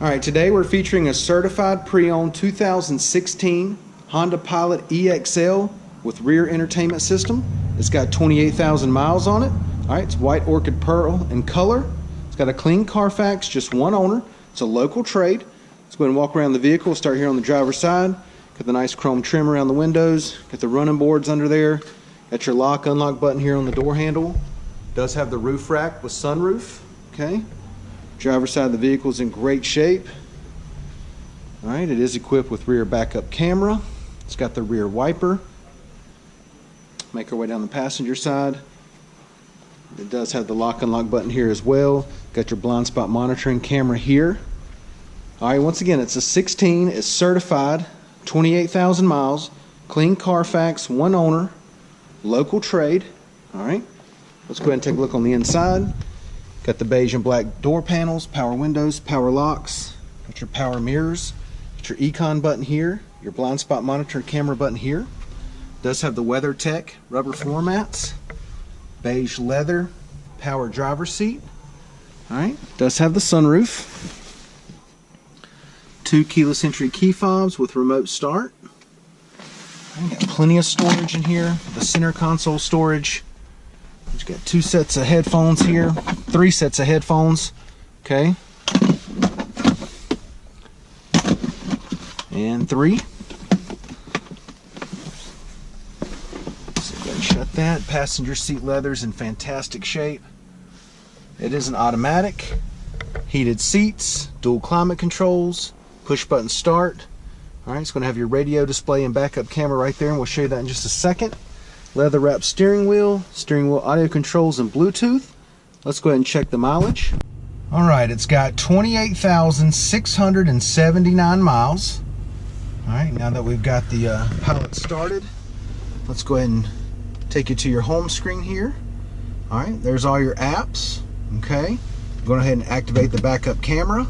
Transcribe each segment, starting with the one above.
Alright, today we're featuring a certified pre-owned 2016 Honda Pilot EXL with rear entertainment system. It's got 28,000 miles on it. Alright, it's white orchid pearl in color. It's got a clean CARFAX, just one owner. It's a local trade. Let's go ahead and walk around the vehicle. Start here on the driver's side. Got the nice chrome trim around the windows. Got the running boards under there. Got your lock, unlock button here on the door handle. Does have the roof rack with sunroof. Okay. Driver's side of the vehicle is in great shape. Alright, it is equipped with rear backup camera. It's got the rear wiper. Make our way down the passenger side. It does have the lock unlock button here as well. Got your blind spot monitoring camera here. Alright, once again, it's a 16, it's certified, 28,000 miles, clean CARFAX, one owner, local trade. Alright, let's go ahead and take a look on the inside. Got the beige and black door panels, power windows, power locks, got your power mirrors, got your econ button here, your blind spot monitor camera button here. Does have the WeatherTech rubber floor mats, beige leather, power driver's seat. Alright, does have the sunroof. 2 keyless entry key fobs with remote start. Got plenty of storage in here, the center console storage. You've got 2 sets of headphones here, 3 sets of headphones, okay, and 3. So go ahead and shut that. Passenger seat leather's in fantastic shape. It is an automatic, heated seats, dual climate controls, push button start. Alright, it's going to have your radio display and backup camera right there, and we'll show you that in just a second. Leather wrapped steering wheel audio controls, and Bluetooth. Let's go ahead and check the mileage. Alright, it's got 28,679 miles. Alright, now that we've got the Pilot started, let's go ahead and take you to your home screen here. Alright, there's all your apps. Okay, go ahead and activate the backup camera.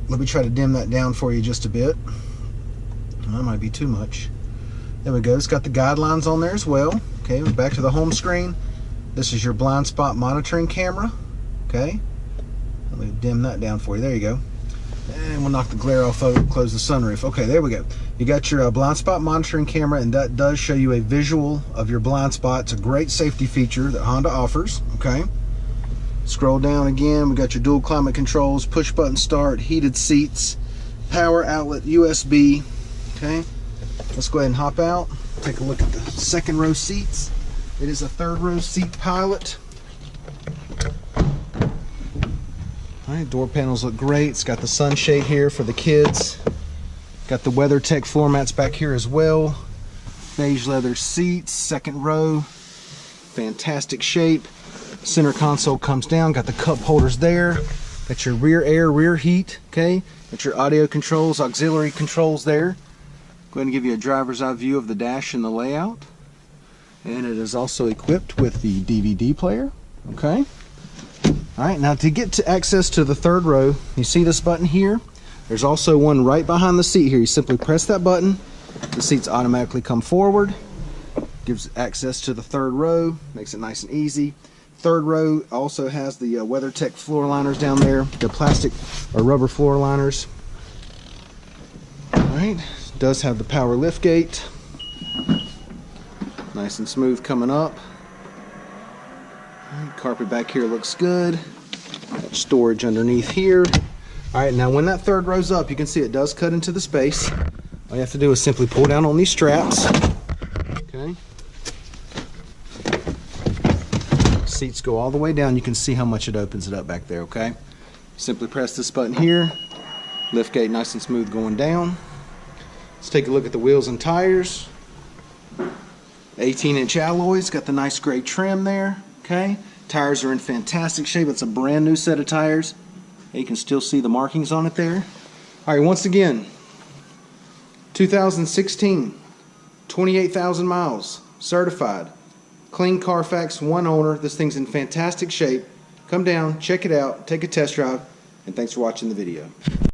Let me try to dim that down for you just a bit. That might be too much. There we go. It's got the guidelines on there as well. Okay, we're back to the home screen. This is your blind spot monitoring camera. Okay, let me dim that down for you. There you go. And we'll knock the glare off of it, close the sunroof. Okay, there we go. You got your blind spot monitoring camera, and that does show you a visual of your blind spot. It's a great safety feature that Honda offers. Okay, scroll down again. We got your dual climate controls, push button start, heated seats, power outlet, USB. Okay. Let's go ahead and hop out, take a look at the second row seats. It is a third row seat Pilot. Alright, door panels look great. It's got the sunshade here for the kids. Got the WeatherTech floor mats back here as well. Beige leather seats, second row. Fantastic shape. Center console comes down, got the cup holders there. Got your rear air, rear heat, okay? Got your audio controls, auxiliary controls there. Go ahead and give you a driver's eye view of the dash and the layout. And it is also equipped with the DVD player. Okay. Alright, now to get to access to the third row, you see this button here? There's also one right behind the seat here. You simply press that button, the seats automatically come forward. Gives access to the third row, makes it nice and easy. Third row also has the WeatherTech floor liners down there, the plastic or rubber floor liners. Alright. Does have the power lift gate, nice and smooth coming up. Right, carpet back here looks good. Got storage underneath here. Alright, now when that third row's up, you can see it does cut into the space. All you have to do is simply pull down on these straps. Okay. Seats go all the way down. You can see how much it opens it up back there. Okay. Simply press this button here. Lift gate nice and smooth going down. Let's take a look at the wheels and tires. 18-inch alloys, got the nice gray trim there. Okay, tires are in fantastic shape. It's a brand new set of tires. You can still see the markings on it there. All right, once again, 2016, 28,000 miles, certified, clean CARFAX, one owner. This thing's in fantastic shape. Come down, check it out, take a test drive, and thanks for watching the video.